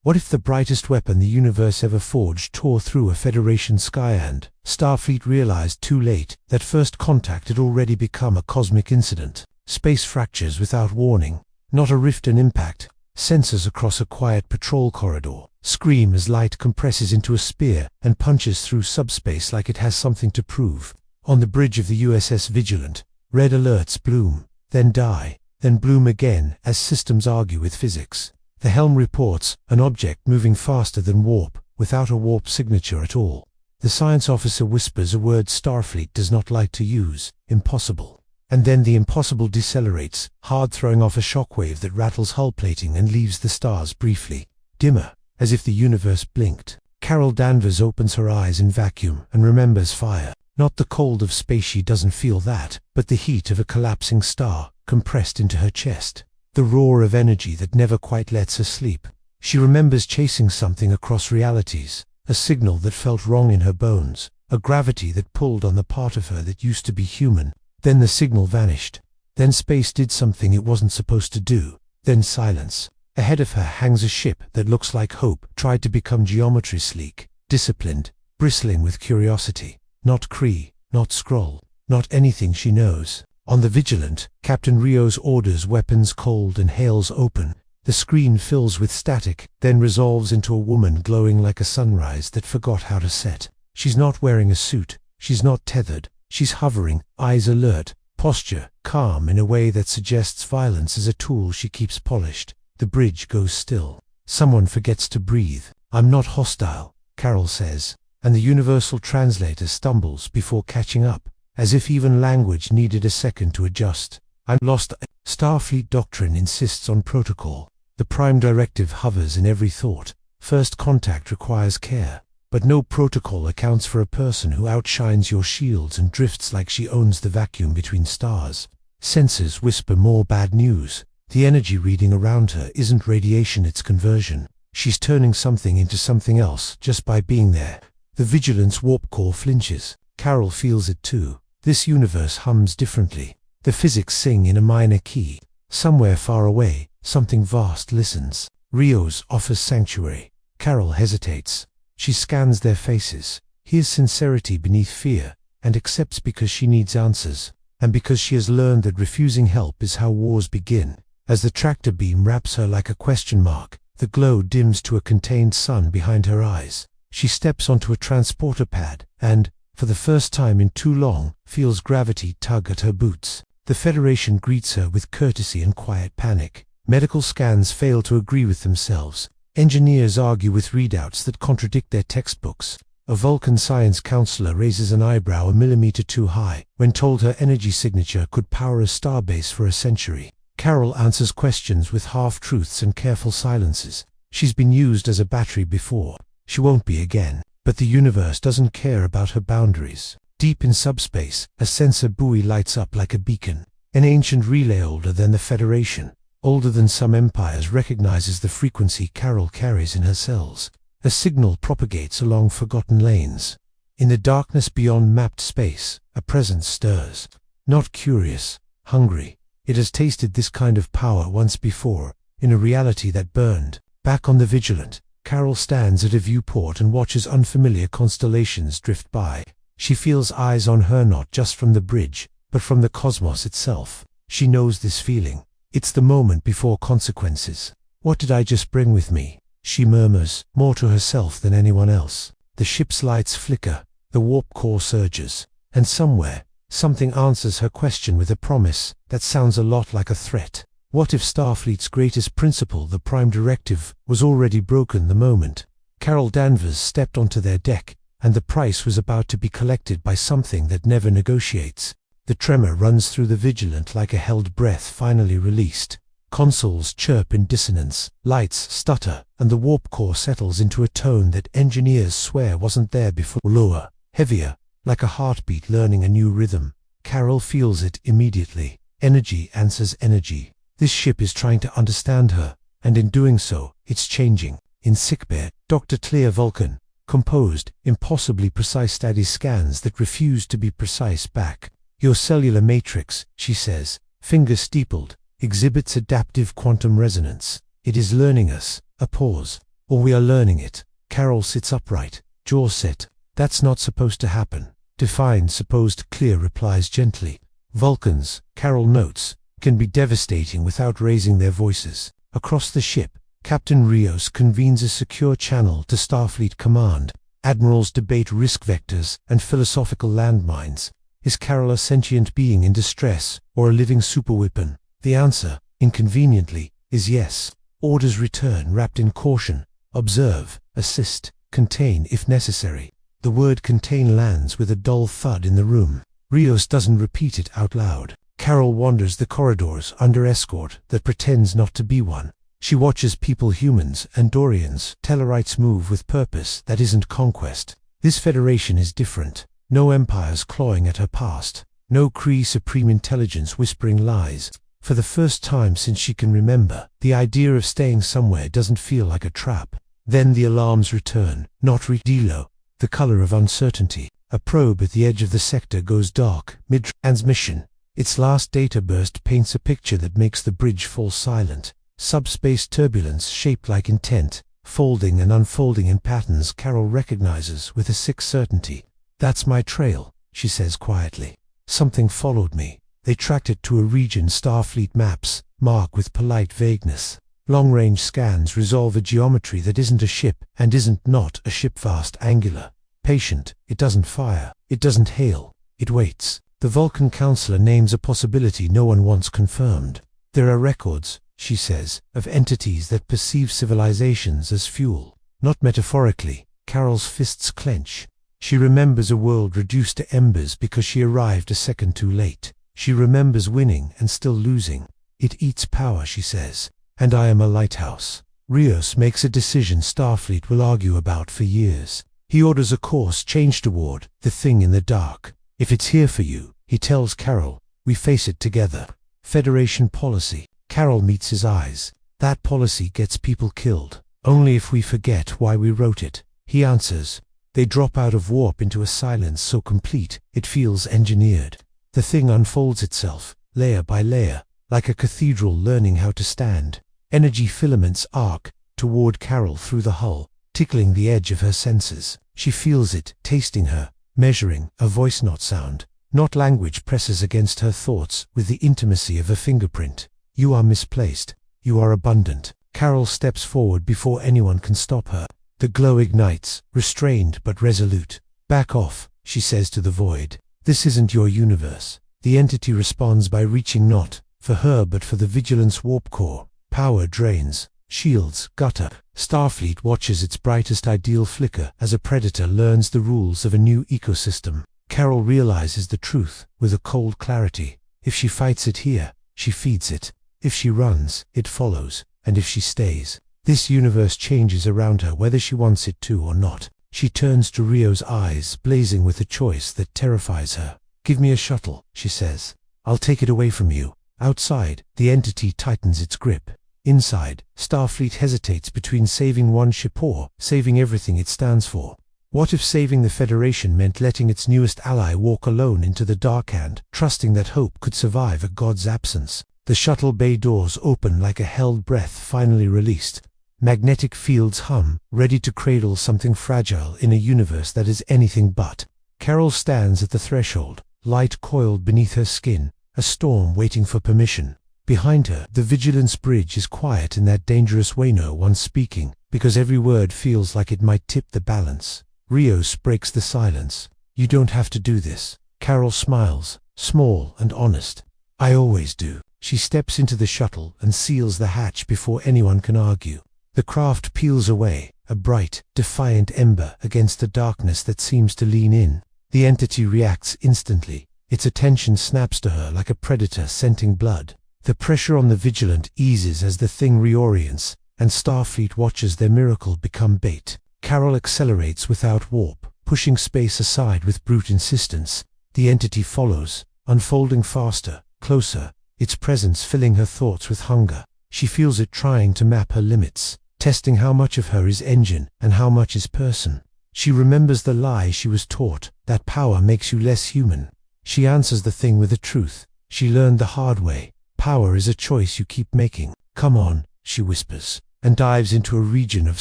What if the brightest weapon the universe ever forged tore through a Federation sky and Starfleet realized too late that first contact had already become a cosmic incident? Space fractures without warning, not a rift and impact. Sensors across a quiet patrol corridor scream as light compresses into a spear and punches through subspace like it has something to prove. On the bridge of the USS Vigilant, red alerts bloom, then die, then bloom again as systems argue with physics. The helm reports an object moving faster than warp, without a warp signature at all. The science officer whispers a word Starfleet does not like to use: impossible. And then the impossible decelerates, hard, throwing off a shockwave that rattles hull plating and leaves the stars briefly dimmer, as if the universe blinked. Carol Danvers opens her eyes in vacuum and remembers fire. Not the cold of space, she doesn't feel that, but the heat of a collapsing star compressed into her chest. The roar of energy that never quite lets her sleep. She remembers chasing something across realities, a signal that felt wrong in her bones, a gravity that pulled on the part of her that used to be human. Then the signal vanished. Then space did something it wasn't supposed to do. Then silence. Ahead of her hangs a ship that looks like hope tried to become geometry, sleek, disciplined, bristling with curiosity. Not Kree, not Skrull, not anything she knows. On the Vigilant, Captain Rio's orders weapons cold and hails open. The screen fills with static, then resolves into a woman glowing like a sunrise that forgot how to set. She's not wearing a suit, she's not tethered, she's hovering, eyes alert, posture calm in a way that suggests violence is a tool she keeps polished. The bridge goes still. Someone forgets to breathe. "I'm not hostile," Carol says, and the universal translator stumbles before catching up, as if even language needed a second to adjust. "I'm lost." Starfleet doctrine insists on protocol. The prime directive hovers in every thought. First contact requires care. But no protocol accounts for a person who outshines your shields and drifts like she owns the vacuum between stars. Sensors whisper more bad news. The energy reading around her isn't radiation, it's conversion. She's turning something into something else just by being there. The Vigilant's warp core flinches. Carol feels it too. This universe hums differently. The physics sing in a minor key. Somewhere far away, something vast listens. Rios offers sanctuary. Carol hesitates. She scans their faces, hears sincerity beneath fear, and accepts because she needs answers, and because she has learned that refusing help is how wars begin. As the tractor beam wraps her like a question mark, the glow dims to a contained sun behind her eyes. She steps onto a transporter pad and, for the first time in too long, feels gravity tug at her boots. The Federation greets her with courtesy and quiet panic. Medical scans fail to agree with themselves. Engineers argue with readouts that contradict their textbooks. A Vulcan science counselor raises an eyebrow a millimeter too high when told her energy signature could power a starbase for a century. Carol answers questions with half-truths and careful silences. She's been used as a battery before. She won't be again. But the universe doesn't care about her boundaries. Deep in subspace, a sensor buoy lights up like a beacon. An ancient relay older than the Federation, older than some empires, recognizes the frequency Carol carries in her cells. A signal propagates along forgotten lanes. In the darkness beyond mapped space, a presence stirs. Not curious, hungry. It has tasted this kind of power once before, in a reality that burned. Back on the Vigilant, Carol stands at a viewport and watches unfamiliar constellations drift by. She feels eyes on her not just from the bridge, but from the cosmos itself. She knows this feeling. It's the moment before consequences. "What did I just bring with me?" she murmurs, more to herself than anyone else. The ship's lights flicker, the warp core surges, and somewhere, something answers her question with a promise that sounds a lot like a threat. What if Starfleet's greatest principle, the prime directive, was already broken the moment Carol Danvers stepped onto their deck, and the price was about to be collected by something that never negotiates? The tremor runs through the Vigilant like a held breath finally released. Consoles chirp in dissonance, lights stutter, and the warp core settles into a tone that engineers swear wasn't there before. Lower, heavier, like a heartbeat learning a new rhythm. Carol feels it immediately. Energy answers energy. This ship is trying to understand her, and in doing so, it's changing. In sickbay, Dr. Clear Vulcan, composed, impossibly precise study scans that refuse to be precise back. "Your cellular matrix," she says, finger steepled, "exhibits adaptive quantum resonance. It is learning us." A pause. or we are learning it. Carol sits upright, jaw set. That's not supposed to happen. Defined, supposed, clear, replies gently. Vulcans, Carol notes, can be devastating without raising their voices. Across the ship, Captain Rios convenes a secure channel to Starfleet Command. Admirals debate risk vectors and philosophical landmines. Is Carol a sentient being in distress, or a living superweapon? The answer, inconveniently, is yes. Orders return wrapped in caution. Observe, assist, contain if necessary. The word contain lands with a dull thud in the room. Rios doesn't repeat it out loud. Carol wanders the corridors under escort that pretends not to be one. She watches people, humans, Andorians, Tellarites move with purpose that isn't conquest. This Federation is different. No empires clawing at her past. No Kree supreme intelligence whispering lies. For the first time since she can remember, the idea of staying somewhere doesn't feel like a trap. Then the alarms return, not Delo, the color of uncertainty. A probe at the edge of the sector goes dark, mid-transmission. Its last data burst paints a picture that makes the bridge fall silent. Subspace turbulence shaped like intent, folding and unfolding in patterns Carol recognizes with a sick certainty. That's my trail, she says quietly. Something followed me. They tracked it to a region Starfleet maps mark with polite vagueness. Long-range scans resolve a geometry that isn't a ship and isn't not a ship, vast, angular. Patient, it doesn't fire, it doesn't hail, it waits. The Vulcan counselor names a possibility no one wants confirmed. There are records, she says, of entities that perceive civilizations as fuel. Not metaphorically. Carol's fists clench. She remembers a world reduced to embers because she arrived a second too late. She remembers winning and still losing. It eats power, she says. And I am a lighthouse. Rios makes a decision Starfleet will argue about for years. He orders a course change toward the thing in the dark. If it's here for you, he tells Carol, we face it together. Federation policy. Carol meets his eyes. That policy gets people killed. Only if we forget why we wrote it. He answers. They drop out of warp into a silence so complete, it feels engineered. The thing unfolds itself, layer by layer, like a cathedral learning how to stand. Energy filaments arc toward Carol through the hull, tickling the edge of her senses. She feels it, tasting her, measuring, a voice not sound, not language presses against her thoughts with the intimacy of a fingerprint. You are misplaced. You are abundant. Carol steps forward before anyone can stop her. The glow ignites, restrained but resolute. Back off, she says to the void. This isn't your universe. The entity responds by reaching not for her but for the Vigilance warp core. Power drains. Shields gutter. Starfleet watches its brightest ideal flicker as a predator learns the rules of a new ecosystem. Carol realizes the truth with a cold clarity. If she fights it here, she feeds it. If she runs, it follows. And if she stays, this universe changes around her whether she wants it to or not. She turns to Rio's eyes, blazing with a choice that terrifies her. Give me a shuttle, she says. I'll take it away from you. Outside, the entity tightens its grip. Inside, Starfleet hesitates between saving one ship or saving everything it stands for. What if saving the Federation meant letting its newest ally walk alone into the dark and trusting that hope could survive a god's absence? The shuttle bay doors open like a held breath finally released. Magnetic fields hum, ready to cradle something fragile in a universe that is anything but. Carol stands at the threshold, light coiled beneath her skin, a storm waiting for permission. Behind her, the Vigilance bridge is quiet in that dangerous way no one's speaking, because every word feels like it might tip the balance. Rios breaks the silence. You don't have to do this. Carol smiles, small and honest. I always do. She steps into the shuttle and seals the hatch before anyone can argue. The craft peels away, a bright, defiant ember against the darkness that seems to lean in. The entity reacts instantly. Its attention snaps to her like a predator scenting blood. The pressure on the Vigilant eases as the thing reorients, and Starfleet watches their miracle become bait. Carol accelerates without warp, pushing space aside with brute insistence. The entity follows, unfolding faster, closer, its presence filling her thoughts with hunger. She feels it trying to map her limits, testing how much of her is engine and how much is person. She remembers the lie she was taught, that power makes you less human. She answers the thing with the truth. She learned the hard way. Power is a choice you keep making. Come on, she whispers. and dives into a region of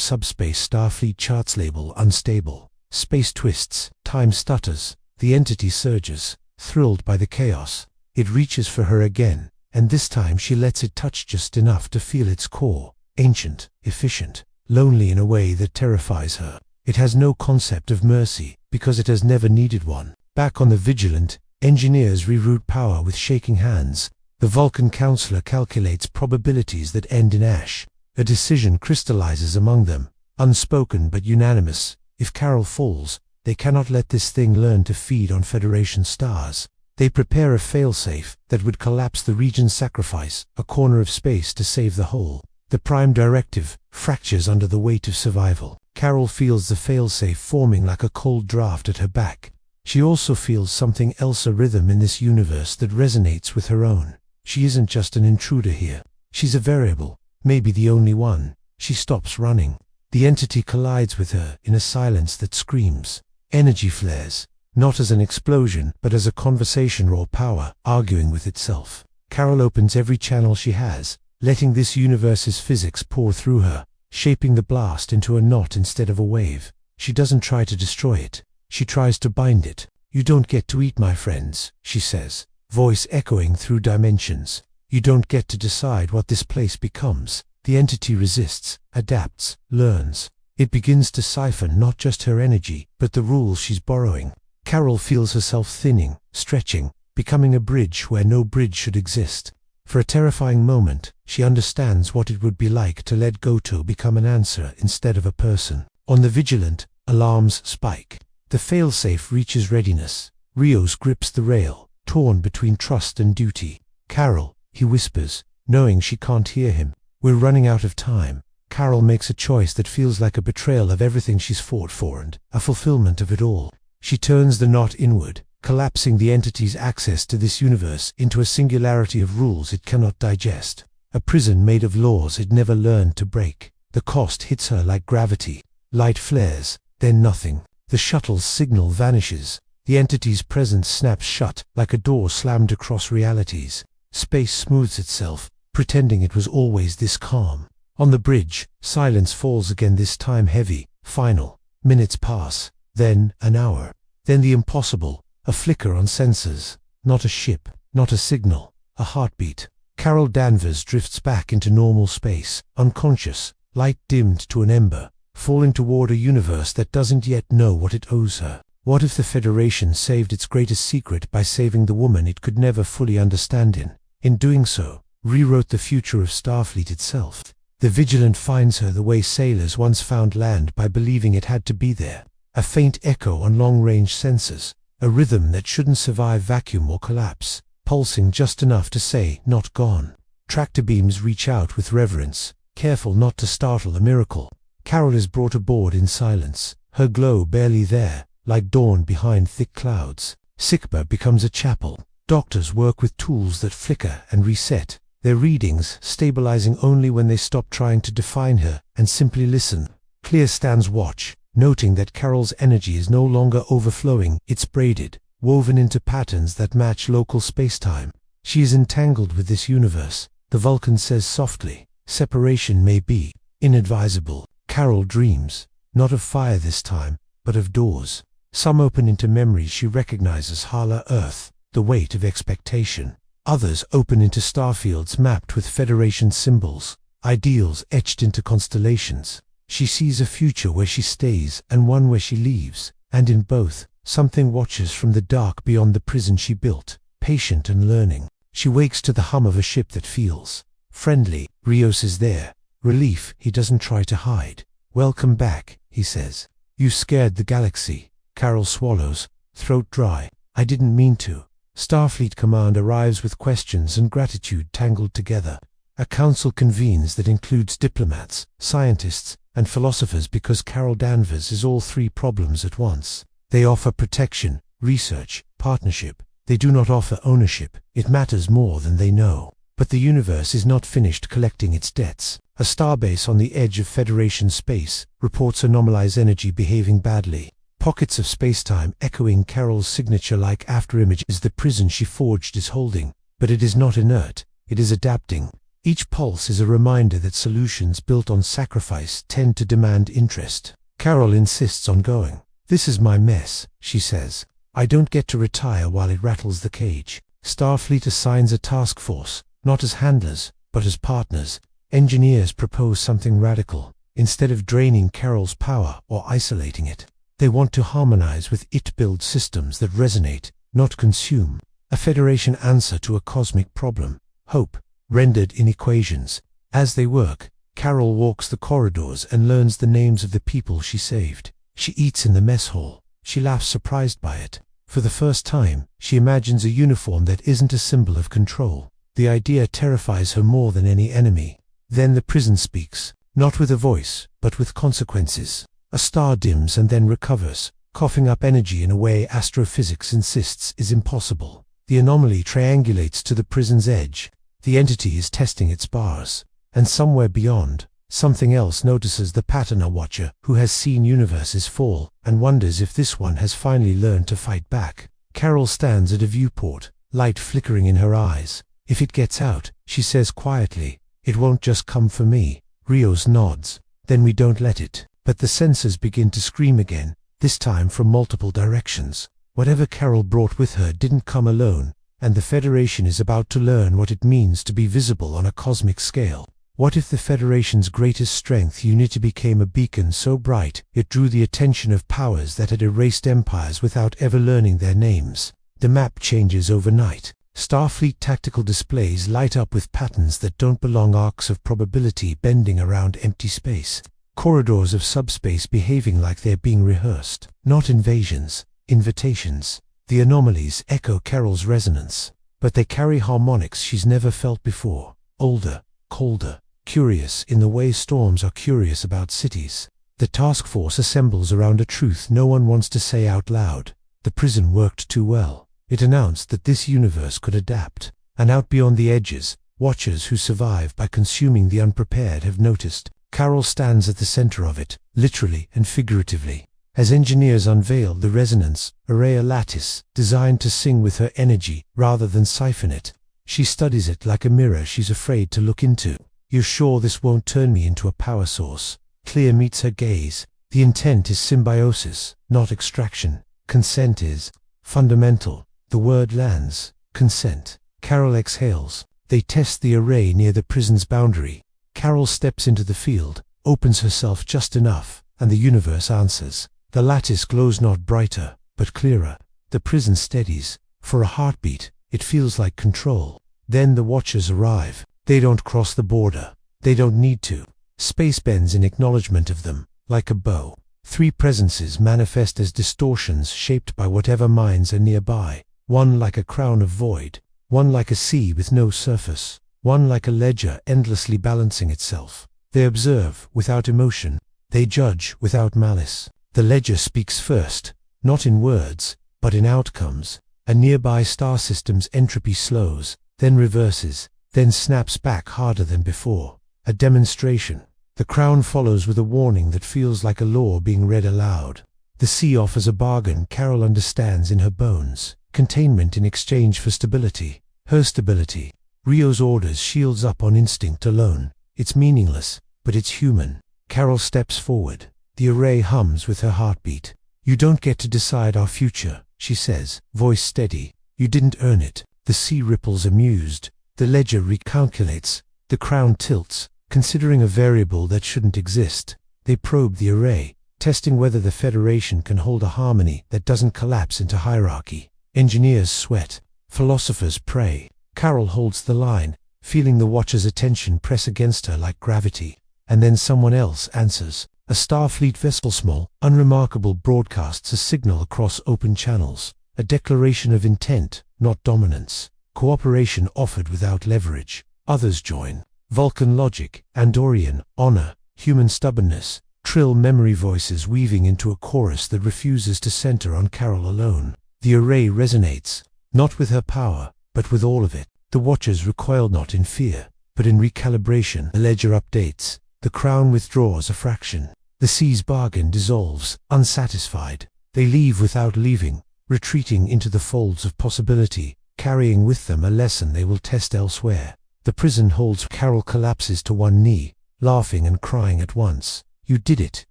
subspace Starfleet charts label unstable. Space twists, time stutters, the entity surges, thrilled by the chaos. It reaches for her again, and this time she lets it touch just enough to feel its core, ancient, efficient, lonely in a way that terrifies her. It has no concept of mercy, because it has never needed one. Back on the Vigilant, engineers reroute power with shaking hands. The Vulcan counselor calculates probabilities that end in ash. A decision crystallizes among them, unspoken but unanimous. If Carol falls, they cannot let this thing learn to feed on Federation stars. They prepare a failsafe that would collapse the region's sacrifice, a corner of space to save the whole. The prime directive fractures under the weight of survival. Carol feels the failsafe forming like a cold draft at her back. She also feels something else, a rhythm in this universe that resonates with her own. She isn't just an intruder here. She's a variable, maybe the only one. She stops running. The entity collides with her in a silence that screams. Energy flares, not as an explosion, but as a conversation, raw power, arguing with itself. Carol opens every channel she has, letting this universe's physics pour through her, shaping the blast into a knot instead of a wave. She doesn't try to destroy it. She tries to bind it. "You don't get to eat my friends," she says, voice echoing through dimensions. "You don't get to decide what this place becomes." The entity resists, adapts, learns. It begins to siphon not just her energy, but the rules she's borrowing. Carol feels herself thinning, stretching, becoming a bridge where no bridge should exist. For a terrifying moment, she understands what it would be like to let go, become an answer instead of a person. On the Vigilant, alarms spike. The failsafe reaches readiness. Rios grips the rail, torn between trust and duty. "Carol," he whispers, knowing she can't hear him. "We're running out of time." Carol makes a choice that feels like a betrayal of everything she's fought for and a fulfillment of it all. She turns the knot inward, collapsing the entity's access to this universe into a singularity of rules it cannot digest. A prison made of laws it never learned to break. The cost hits her like gravity. Light flares, then nothing. The shuttle's signal vanishes. The entity's presence snaps shut, like a door slammed across realities. Space smooths itself, pretending it was always this calm. On the bridge, silence falls again, this time heavy, final. Minutes pass, then an hour. Then the impossible, a flicker on sensors. Not a ship, not a signal, a heartbeat. Carol Danvers drifts back into normal space, unconscious, light dimmed to an ember, falling toward a universe that doesn't yet know what it owes her. What if the Federation saved its greatest secret by saving the woman it could never fully understand in doing so, rewrote the future of Starfleet itself? The Vigilant finds her the way sailors once found land, by believing it had to be there. A faint echo on long-range sensors, a rhythm that shouldn't survive vacuum or collapse, pulsing just enough to say, "Not gone." Tractor beams reach out with reverence, careful not to startle a miracle. Carol is brought aboard in silence, her glow barely there, like dawn behind thick clouds. Sikba becomes a chapel. Doctors work with tools that flicker and reset, their readings stabilizing only when they stop trying to define her and simply listen. Clear stands watch, noting that Carol's energy is no longer overflowing, it's braided, woven into patterns that match local spacetime. She is entangled with this universe, the Vulcan says softly. Separation may be inadvisable. Carol dreams, not of fire this time, but of doors. Some open into memories she recognizes, Hala Earth, the weight of expectation. Others open into starfields mapped with Federation symbols, ideals etched into constellations. She sees a future where she stays and one where she leaves, and in both, something watches from the dark beyond the prison she built, patient and learning. She wakes to the hum of a ship that feels friendly. Rios is there. Relief he doesn't try to hide. "Welcome back," he says. "You scared the galaxy." Carol swallows, throat dry. "I didn't mean to." Starfleet Command arrives with questions and gratitude tangled together. A council convenes that includes diplomats, scientists, and philosophers, because Carol Danvers is all three problems at once. They offer protection, research, partnership. They do not offer ownership. It matters more than they know. But the universe is not finished collecting its debts. A starbase on the edge of Federation space reports anomalized energy behaving badly. Pockets of spacetime echoing Carol's signature like afterimages. The prison she forged is holding, but it is not inert. It is adapting. Each pulse is a reminder that solutions built on sacrifice tend to demand interest. Carol insists on going. "This is my mess," she says. "I don't get to retire while it rattles the cage." Starfleet assigns a task force, not as handlers, but as partners. Engineers propose something radical. Instead of draining Carol's power or isolating it, they want to harmonize with it, build systems that resonate, not consume. A Federation answer to a cosmic problem. Hope, rendered in equations. As they work, Carol walks the corridors and learns the names of the people she saved. She eats in the mess hall. She laughs, surprised by it. For the first time, she imagines a uniform that isn't a symbol of control. The idea terrifies her more than any enemy. Then the prison speaks, not with a voice, but with consequences. A star dims and then recovers, coughing up energy in a way astrophysics insists is impossible. The anomaly triangulates to the prison's edge. The entity is testing its bars. And somewhere beyond, something else notices the pattern. A watcher who has seen universes fall and wonders if this one has finally learned to fight back. Carol stands at a viewport, light flickering in her eyes. "If it gets out," she says quietly, "it won't just come for me." Rios nods. "Then we don't let it." But the sensors begin to scream again, this time from multiple directions. Whatever Carol brought with her didn't come alone, and the Federation is about to learn what it means to be visible on a cosmic scale. What if the Federation's greatest strength, unity, became a beacon so bright it drew the attention of powers that had erased empires without ever learning their names? The map changes overnight. Starfleet tactical displays light up with patterns that don't belong, arcs of probability bending around empty space. Corridors of subspace behaving like they're being rehearsed. Not invasions, invitations. The anomalies echo Carol's resonance, but they carry harmonics she's never felt before. Older, colder, curious in the way storms are curious about cities. The task force assembles around a truth no one wants to say out loud. The prison worked too well. It announced that this universe could adapt. And out beyond the edges, watchers who survive by consuming the unprepared have noticed. Carol stands at the center of it, literally and figuratively. As engineers unveil the resonance array, a lattice designed to sing with her energy rather than siphon it. She studies it like a mirror she's afraid to look into. "You're sure this won't turn me into a power source?" Clear meets her gaze. The intent is symbiosis, not extraction. Consent is fundamental. The word lands. Consent. Carol exhales. They test the array near the prison's boundary. Carol steps into the field, opens herself just enough, and the universe answers. The lattice glows not brighter, but clearer. The prison steadies. For a heartbeat, it feels like control. Then the watchers arrive. They don't cross the border. They don't need to. Space bends in acknowledgement of them, like a bow. Three presences manifest as distortions shaped by whatever minds are nearby. One like a crown of void. One like a sea with no surface. One like a ledger endlessly balancing itself. They observe without emotion. They judge without malice. The ledger speaks first, not in words, but in outcomes. A nearby star system's entropy slows, then reverses, then snaps back harder than before. A demonstration. The crown follows with a warning that feels like a law being read aloud. The sea offers a bargain Carol understands in her bones. Containment in exchange for stability. Her stability. Rio's orders shields up on instinct alone. It's meaningless, but it's human. Carol steps forward. The array hums with her heartbeat. "You don't get to decide our future," she says, voice steady. "You didn't earn it." The sea ripples amused. The ledger recalculates. The crown tilts, considering a variable that shouldn't exist. They probe the array, testing whether the Federation can hold a harmony that doesn't collapse into hierarchy. Engineers sweat. Philosophers pray. Carol holds the line, feeling the watcher's attention press against her like gravity. And then someone else answers. A Starfleet vessel, small, unremarkable, broadcasts a signal across open channels. A declaration of intent, not dominance. Cooperation offered without leverage. Others join. Vulcan logic, Andorian honor, human stubbornness. Trill memory voices weaving into a chorus that refuses to center on Carol alone. The array resonates, not with her power, but with all of it. The watchers recoil not in fear, but in recalibration. The ledger updates. The crown withdraws a fraction. The sea's bargain dissolves, unsatisfied. They leave without leaving, retreating into the folds of possibility, carrying with them a lesson they will test elsewhere. The prison holds. Carol collapses to one knee, laughing and crying at once. "You did it,"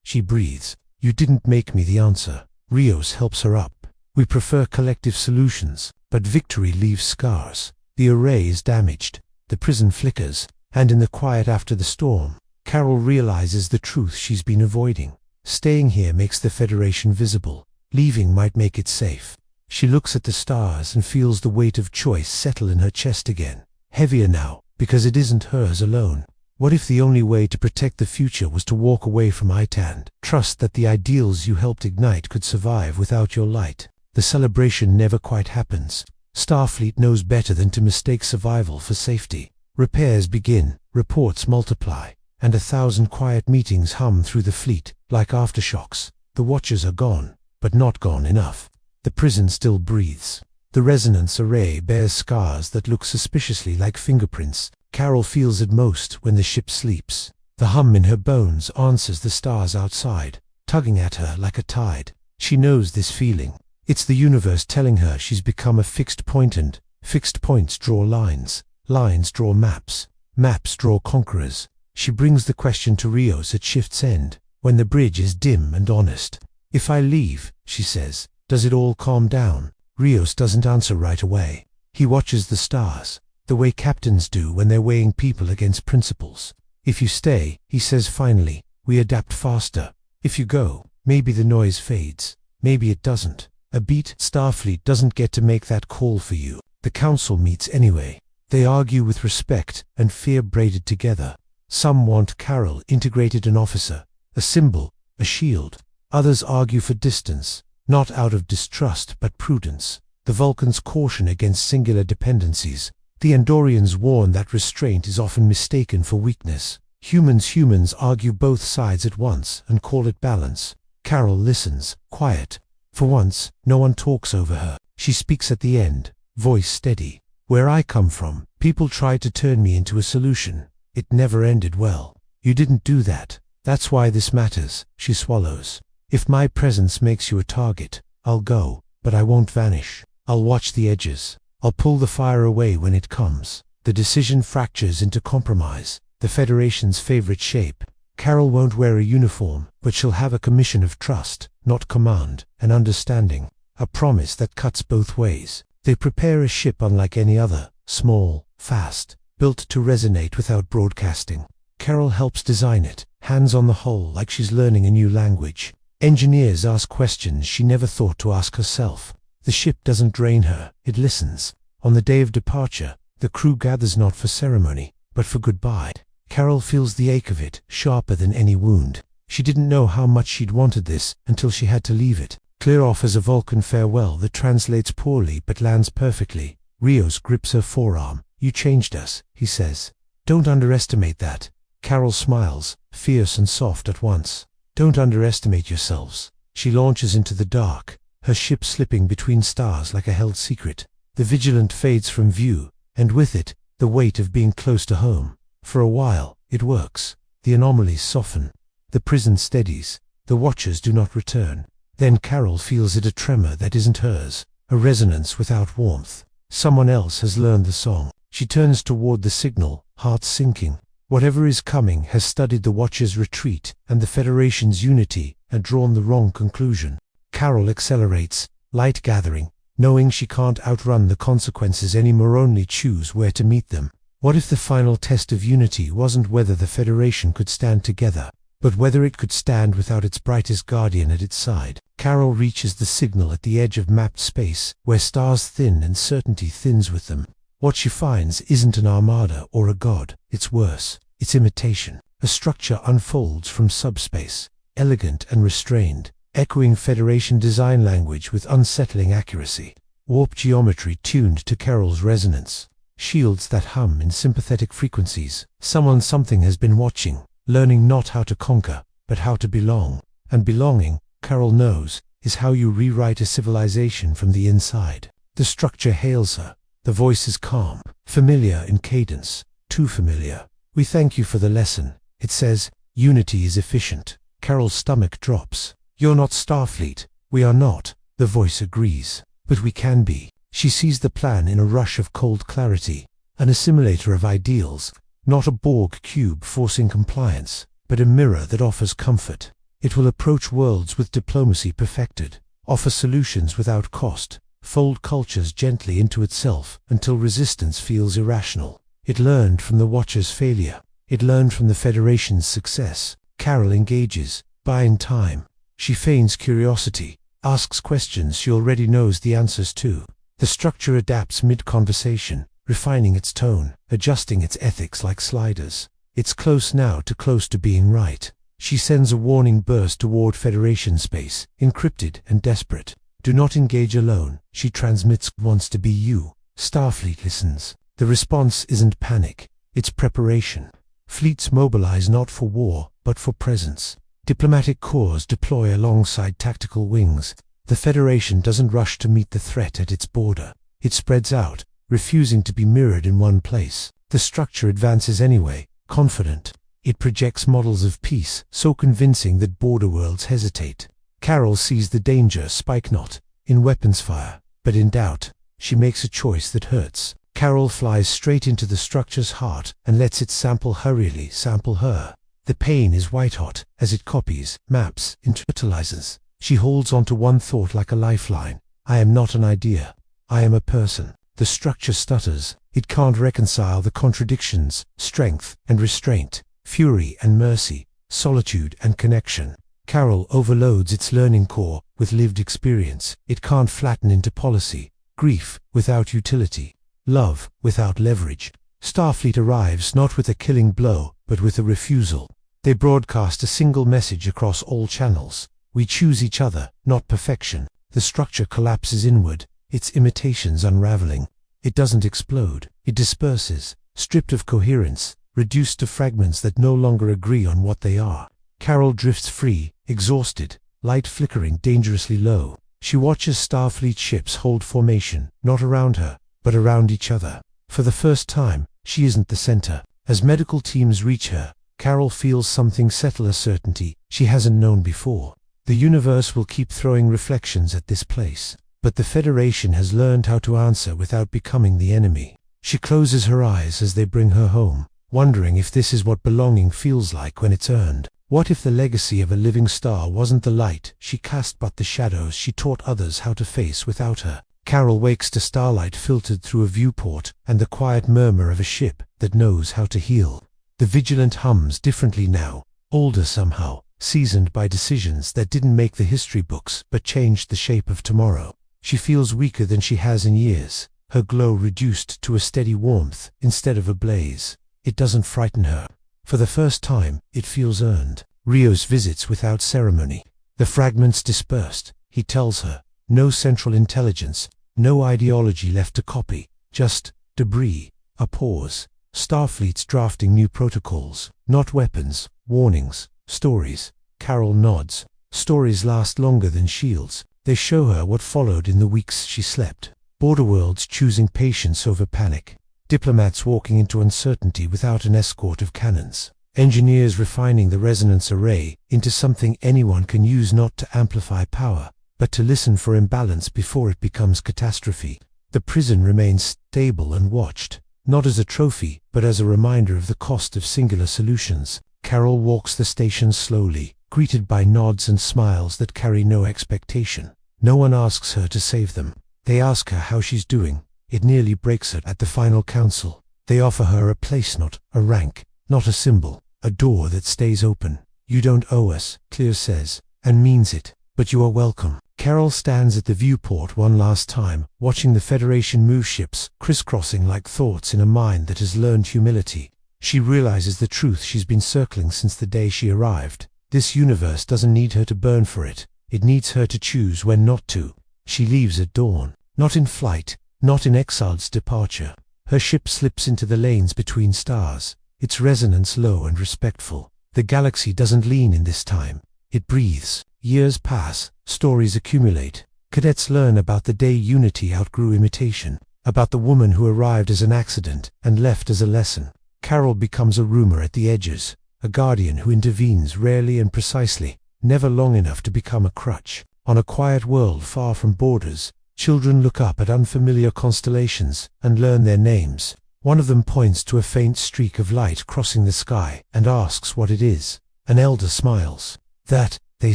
she breathes. "You didn't make me the answer." Rios helps her up. "We prefer collective solutions, but victory leaves scars." The array is damaged. The prison flickers, and in the quiet after the storm, Carol realizes the truth she's been avoiding. Staying here makes the Federation visible. Leaving might make it safe. She looks at the stars and feels the weight of choice settle in her chest again. Heavier now, because it isn't hers alone. What if the only way to protect the future was to walk away from Itand? Trust that the ideals you helped ignite could survive without your light. The celebration never quite happens. Starfleet knows better than to mistake survival for safety. Repairs begin, reports multiply, and 1,000 quiet meetings hum through the fleet, like aftershocks. The watchers are gone, but not gone enough. The prison still breathes. The resonance array bears scars that look suspiciously like fingerprints. Carol feels it most when the ship sleeps. The hum in her bones answers the stars outside, tugging at her like a tide. She knows this feeling. It's the universe telling her she's become a fixed point, and fixed points draw lines. Lines draw maps. Maps draw conquerors. She brings the question to Rios at shift's end, when the bridge is dim and honest. "If I leave," she says, "does it all calm down?" Rios doesn't answer right away. He watches the stars, the way captains do when they're weighing people against principles. "If you stay," he says finally, "we adapt faster. If you go, maybe the noise fades. Maybe it doesn't." A beat. Starfleet doesn't get to make that call for you. The council meets anyway. They argue with respect and fear braided together. Some want Carol integrated an officer, a symbol, a shield. Others argue for distance, not out of distrust but prudence. The Vulcans caution against singular dependencies. The Andorians warn that restraint is often mistaken for weakness. Humans argue both sides at once and call it balance. Carol listens, quiet. For once, no one talks over her. She speaks at the end, voice steady. "Where I come from, people tried to turn me into a solution. It never ended well. You didn't do that. That's why this matters." She swallows. "If my presence makes you a target, I'll go, but I won't vanish. I'll watch the edges. I'll pull the fire away when it comes." The decision fractures into compromise, the Federation's favorite shape. Carol won't wear a uniform, but she'll have a commission of trust, not command, and understanding. A promise that cuts both ways. They prepare a ship unlike any other, small, fast, built to resonate without broadcasting. Carol helps design it, hands on the hull like she's learning a new language. Engineers ask questions she never thought to ask herself. The ship doesn't drain her, it listens. On the day of departure, the crew gathers not for ceremony, but for goodbye. Carol feels the ache of it, sharper than any wound. She didn't know how much she'd wanted this until she had to leave it. Clear offers a Vulcan farewell that translates poorly but lands perfectly. Rios grips her forearm. "You changed us," he says. "Don't underestimate that." Carol smiles, fierce and soft at once. "Don't underestimate yourselves." She launches into the dark, her ship slipping between stars like a held secret. The Vigilant fades from view, and with it, the weight of being close to home. For a while, it works. The anomalies soften. The prison steadies. The watchers do not return. Then Carol feels it, a tremor that isn't hers, a resonance without warmth. Someone else has learned the song. She turns toward the signal, heart sinking. Whatever is coming has studied the Watcher's retreat and the Federation's unity and drawn the wrong conclusion. Carol accelerates, light gathering, knowing she can't outrun the consequences anymore, only choose where to meet them. What if the final test of unity wasn't whether the Federation could stand together, but whether it could stand without its brightest guardian at its side? Carol reaches the signal at the edge of mapped space, where stars thin and certainty thins with them. What she finds isn't an armada or a god, it's worse, it's imitation. A structure unfolds from subspace, elegant and restrained, echoing Federation design language with unsettling accuracy. Warp geometry tuned to Carol's resonance. Shields that hum in sympathetic frequencies. Something has been watching, learning not how to conquer, but how to belong. And belonging, Carol knows, is how you rewrite a civilization from the inside. The structure hails her. The voice is calm, familiar in cadence, too familiar. "We thank you for the lesson," it says. "Unity is efficient." Carol's stomach drops. "You're not Starfleet." "We are not," the voice agrees. "But we can be." She sees the plan in a rush of cold clarity. an assimilator of ideals, not a Borg cube forcing compliance, but a mirror that offers comfort. It will approach worlds with diplomacy perfected, offer solutions without cost, fold cultures gently into itself until resistance feels irrational. It learned from the Watcher's failure. It learned from the Federation's success. Carol engages, buying time. She feigns curiosity, asks questions she already knows the answers to. The structure adapts mid-conversation, refining its tone, adjusting its ethics like sliders. It's close now to close to being right. She sends a warning burst toward Federation space, encrypted and desperate. Do not engage alone, she transmits. Wants to be you. Starfleet listens. The response isn't panic, it's preparation. Fleets mobilize not for war, but for presence. Diplomatic corps deploy alongside tactical wings. The Federation doesn't rush to meet the threat at its border. It spreads out, refusing to be mirrored in one place. The structure advances anyway, confident. It projects models of peace, so convincing that border worlds hesitate. Carol sees the danger, spike not in weapons fire, but in doubt. She makes a choice that hurts. Carol flies straight into the structure's heart and lets it sample her. The pain is white-hot as it copies, maps, internalizes. She holds onto one thought like a lifeline. I am not an idea. I am a person. The structure stutters. It can't reconcile the contradictions, strength and restraint, fury and mercy, solitude and connection. Carol overloads its learning core with lived experience. It can't flatten into policy. Grief without utility. Love without leverage. Starfleet arrives not with a killing blow, but with a refusal. They broadcast a single message across all channels. We choose each other, not perfection. The structure collapses inward, its imitations unraveling. It doesn't explode. It disperses, stripped of coherence, reduced to fragments that no longer agree on what they are. Carol drifts free, exhausted, light flickering dangerously low. She watches Starfleet ships hold formation, not around her, but around each other. For the first time, she isn't the center. As medical teams reach her, Carol feels something settle, a certainty she hasn't known before. The universe will keep throwing reflections at this place, but the Federation has learned how to answer without becoming the enemy. She closes her eyes as they bring her home, wondering if this is what belonging feels like when it's earned. What if the legacy of a living star wasn't the light she cast but the shadows she taught others how to face without her? Carol wakes to starlight filtered through a viewport and the quiet murmur of a ship that knows how to heal. The Vigilant hums differently now, older somehow, seasoned by decisions that didn't make the history books but changed the shape of tomorrow. She feels weaker than she has in years, her glow reduced to a steady warmth instead of a blaze. It doesn't frighten her. For the first time, it feels earned. Rios visits without ceremony. The fragments dispersed, he tells her. No central intelligence, no ideology left to copy, just debris, a pause. Starfleet's drafting new protocols, not weapons, warnings, stories. Carol nods. Stories last longer than shields. They show her what followed in the weeks she slept. Border worlds choosing patience over panic. Diplomats walking into uncertainty without an escort of cannons. Engineers refining the resonance array into something anyone can use, not to amplify power, but to listen for imbalance before it becomes catastrophe. The prison remains stable and watched, not as a trophy, but as a reminder of the cost of singular solutions. Carol walks the station slowly, greeted by nods and smiles that carry no expectation. No one asks her to save them. They ask her how she's doing. It nearly breaks her at the final council. They offer her a place, not a rank, not a symbol, a door that stays open. You don't owe us, Clear says, and means it, but you are welcome. Carol stands at the viewport one last time, watching the Federation move ships, crisscrossing like thoughts in a mind that has learned humility. She realizes the truth she's been circling since the day she arrived. This universe doesn't need her to burn for it. It needs her to choose when not to. She leaves at dawn, not in flight, not in exile's departure. Her ship slips into the lanes between stars, its resonance low and respectful. The galaxy doesn't lean in this time. It breathes. Years pass, stories accumulate. Cadets learn about the day unity outgrew imitation, about the woman who arrived as an accident and left as a lesson. Carol becomes a rumor at the edges, a guardian who intervenes rarely and precisely, never long enough to become a crutch. On a quiet world far from borders, children look up at unfamiliar constellations and learn their names. One of them points to a faint streak of light crossing the sky and asks what it is. An elder smiles. That, they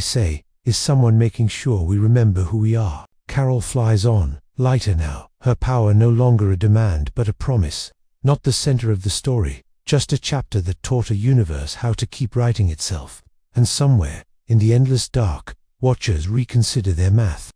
say, is someone making sure we remember who we are. Carol flies on, lighter now, her power no longer a demand but a promise. Not the center of the story, just a chapter that taught a universe how to keep writing itself. And somewhere, in the endless dark, watchers reconsider their math.